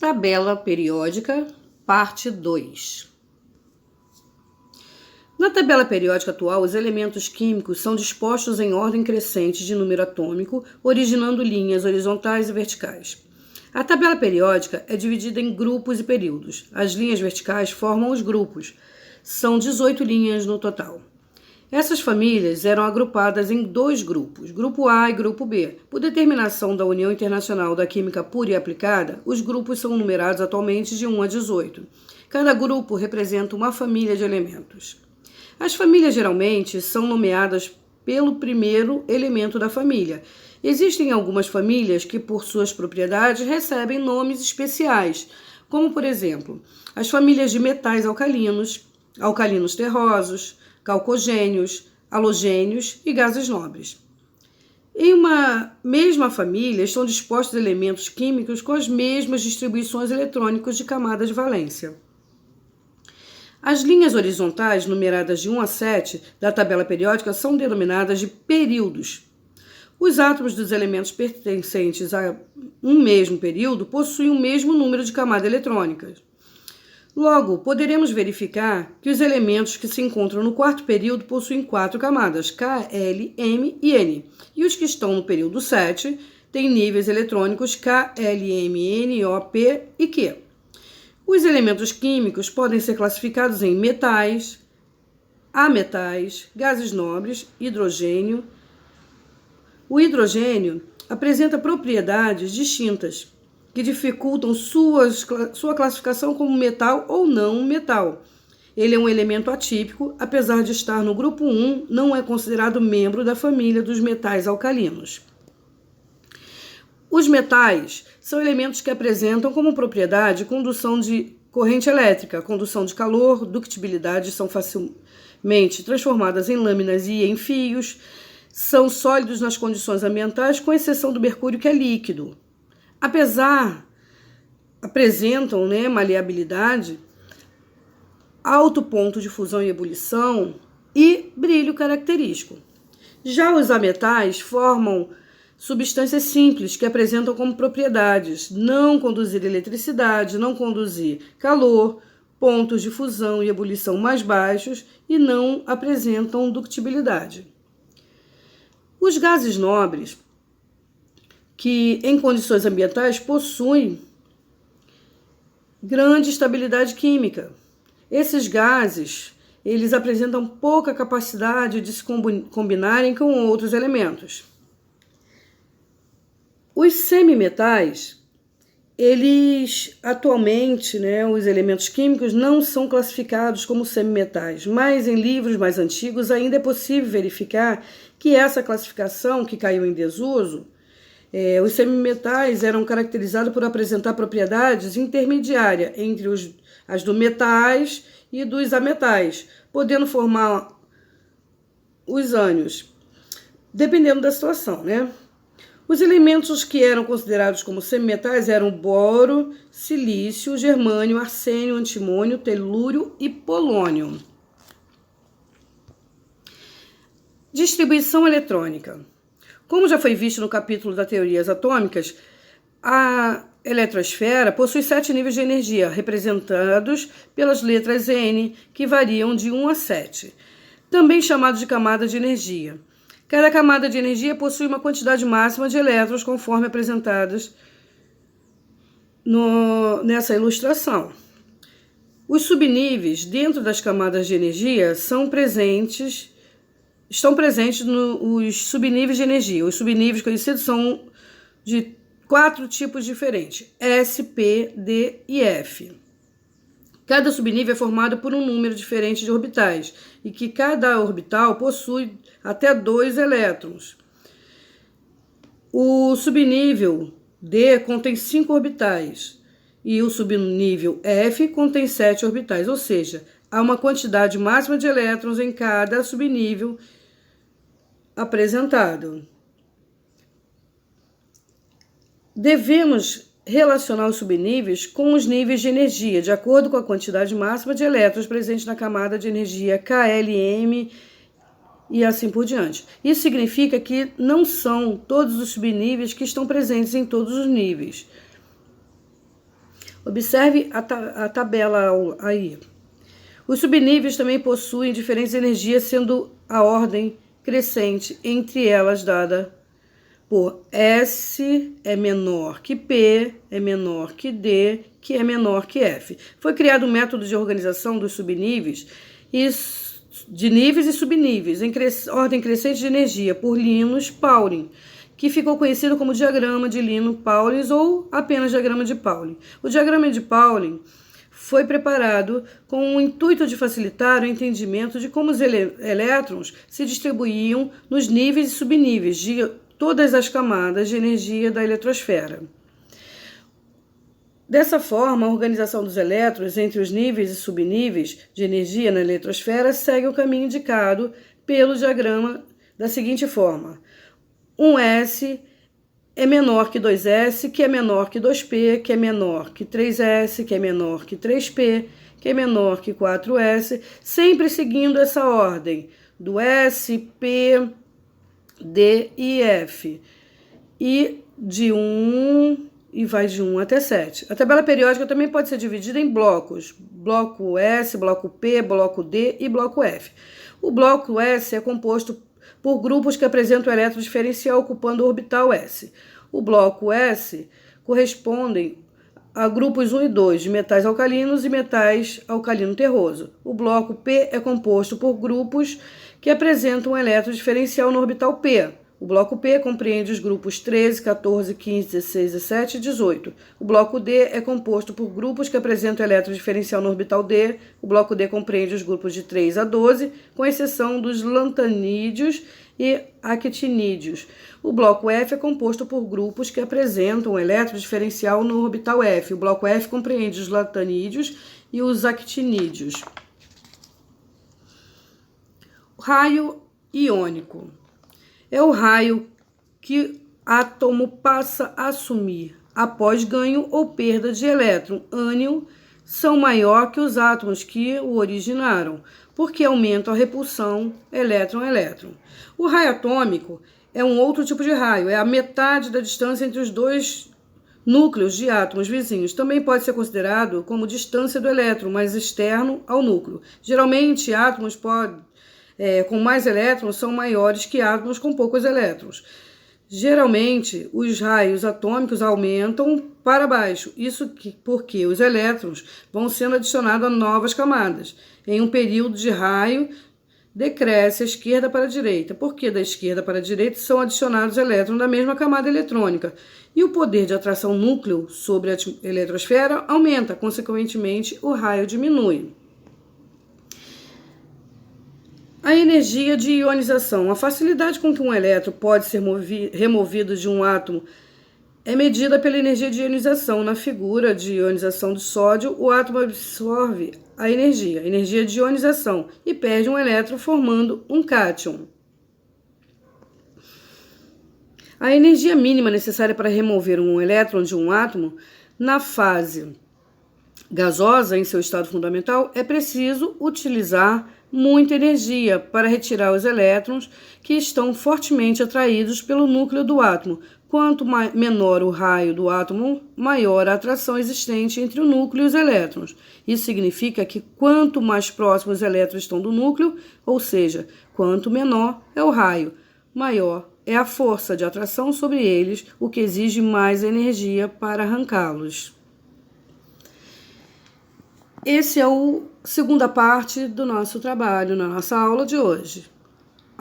Tabela periódica, parte 2. Na tabela periódica atual, os elementos químicos são dispostos em ordem crescente de número atômico, originando linhas horizontais e verticais. A tabela periódica é dividida em grupos e períodos. As linhas verticais formam os grupos. São 18 linhas no total. Essas famílias eram agrupadas em dois grupos, grupo A e grupo B. Por determinação da União Internacional da Química Pura e Aplicada, os grupos são numerados atualmente de 1 a 18. Cada grupo representa uma família de elementos. As famílias geralmente são nomeadas pelo primeiro elemento da família. Existem algumas famílias que, por suas propriedades, recebem nomes especiais, como, por exemplo, as famílias de metais alcalinos, alcalinos terrosos, calcogênios, halogênios e gases nobres. Em uma mesma família estão dispostos elementos químicos com as mesmas distribuições eletrônicas de camada de valência. As linhas horizontais, numeradas de 1 a 7, da tabela periódica são denominadas de períodos. Os átomos dos elementos pertencentes a um mesmo período possuem o mesmo número de camadas eletrônicas. Logo, poderemos verificar que os elementos que se encontram no quarto período possuem 4 camadas, K, L, M e N, e os que estão no período 7 têm níveis eletrônicos K, L, M, N, O, P e Q. Os elementos químicos podem ser classificados em metais, ametais, gases nobres, hidrogênio. O hidrogênio apresenta propriedades distintas que dificultam sua classificação como metal ou não metal. Ele é um elemento atípico, apesar de estar no grupo 1, não é considerado membro da família dos metais alcalinos. Os metais são elementos que apresentam como propriedade condução de corrente elétrica, condução de calor, ductibilidade, são facilmente transformadas em lâminas e em fios, são sólidos nas condições ambientais, com exceção do mercúrio, que é líquido. Apresentam maleabilidade, alto ponto de fusão e ebulição e brilho característico. Já os ametais formam substâncias simples que apresentam como propriedades não conduzir eletricidade, não conduzir calor, pontos de fusão e ebulição mais baixos e não apresentam ductibilidade. Os gases nobres, que em condições ambientais possuem grande estabilidade química. Esses gases, eles apresentam pouca capacidade de se combinarem com outros elementos. Os semimetais, eles atualmente, os elementos químicos não são classificados como semimetais, mas em livros mais antigos ainda é possível verificar que essa classificação, que caiu em desuso, os semimetais eram caracterizados por apresentar propriedades intermediárias entre as dos metais e dos ametais, podendo formar os ânions, dependendo da situação, Os elementos que eram considerados como semimetais eram boro, silício, germânio, arsênio, antimônio, telúrio e polônio. Distribuição eletrônica. Como já foi visto no capítulo das teorias atômicas, a eletrosfera possui 7 níveis de energia, representados pelas letras N, que variam de 1 a 7, também chamados de camadas de energia. Cada camada de energia possui uma quantidade máxima de elétrons, conforme apresentadas nessa ilustração. Os subníveis dentro das camadas de energia estão presentes nos subníveis de energia. Os subníveis conhecidos são de 4 tipos diferentes: S, P, D e F. Cada subnível é formado por um número diferente de orbitais e que cada orbital possui até 2 elétrons. O subnível D contém 5 orbitais e o subnível F contém 7 orbitais, ou seja, há uma quantidade máxima de elétrons em cada subnível apresentado. Devemos relacionar os subníveis com os níveis de energia, de acordo com a quantidade máxima de elétrons presentes na camada de energia KLM e assim por diante. Isso significa que não são todos os subníveis que estão presentes em todos os níveis. Observe a tabela aí. Os subníveis também possuem diferentes energias, sendo a ordem crescente entre elas dada por S é menor que P, é menor que D, que é menor que F. Foi criado um método de organização dos subníveis de níveis e subníveis em ordem crescente de energia por Linus Pauling, que ficou conhecido como diagrama de Linus-Pauling ou apenas diagrama de Pauling. O diagrama de Pauling foi preparado com o intuito de facilitar o entendimento de como os elétrons se distribuíam nos níveis e subníveis de todas as camadas de energia da eletrosfera. Dessa forma, a organização dos elétrons entre os níveis e subníveis de energia na eletrosfera segue o caminho indicado pelo diagrama da seguinte forma: 1S é menor que 2S, que é menor que 2P, que é menor que 3S, que é menor que 3P, que é menor que 4S, sempre seguindo essa ordem do S, P, D e F. E de 1 e vai de 1 até 7. A tabela periódica também pode ser dividida em blocos: bloco S, bloco P, bloco D e bloco F. O bloco S é composto por grupos que apresentam o elétron diferencial ocupando o orbital S. O bloco S correspondem a grupos 1 e 2 de metais alcalinos e metais alcalino terroso. O bloco P é composto por grupos que apresentam um elétron diferencial no orbital P. O bloco P compreende os grupos 13, 14, 15, 16, 17 e 18. O bloco D é composto por grupos que apresentam elétron diferencial no orbital D. O bloco D compreende os grupos de 3 a 12, com exceção dos lantanídeos e actinídeos. O bloco F é composto por grupos que apresentam elétron diferencial no orbital F. O bloco F compreende os lantanídeos e os actinídeos. O raio iônico é o raio que átomo passa a assumir após ganho ou perda de elétron. Ânion são maior que os átomos que o originaram, porque aumentam a repulsão elétron-elétron. O raio atômico é um outro tipo de raio, é a metade da distância entre os dois núcleos de átomos vizinhos. Também pode ser considerado como distância do elétron mais externo ao núcleo. Geralmente, átomos com mais elétrons são maiores que átomos com poucos elétrons. Geralmente, os raios atômicos aumentam para baixo, porque os elétrons vão sendo adicionados a novas camadas. Em um período de raio, decresce a esquerda para a direita, porque da esquerda para a direita são adicionados elétrons da mesma camada eletrônica, e o poder de atração núcleo sobre a eletrosfera aumenta, consequentemente, o raio diminui. A energia de ionização. A facilidade com que um elétron pode ser removido de um átomo é medida pela energia de ionização. Na figura de ionização do sódio, o átomo absorve a energia de ionização, e perde um elétron formando um cátion. A energia mínima necessária para remover um elétron de um átomo na fase gasosa, em seu estado fundamental, é preciso utilizar muita energia para retirar os elétrons que estão fortemente atraídos pelo núcleo do átomo. Quanto menor o raio do átomo, maior a atração existente entre o núcleo e os elétrons. Isso significa que quanto mais próximos os elétrons estão do núcleo, ou seja, quanto menor é o raio, maior é a força de atração sobre eles, o que exige mais energia para arrancá-los. Esse é a segunda parte do nosso trabalho, na nossa aula de hoje.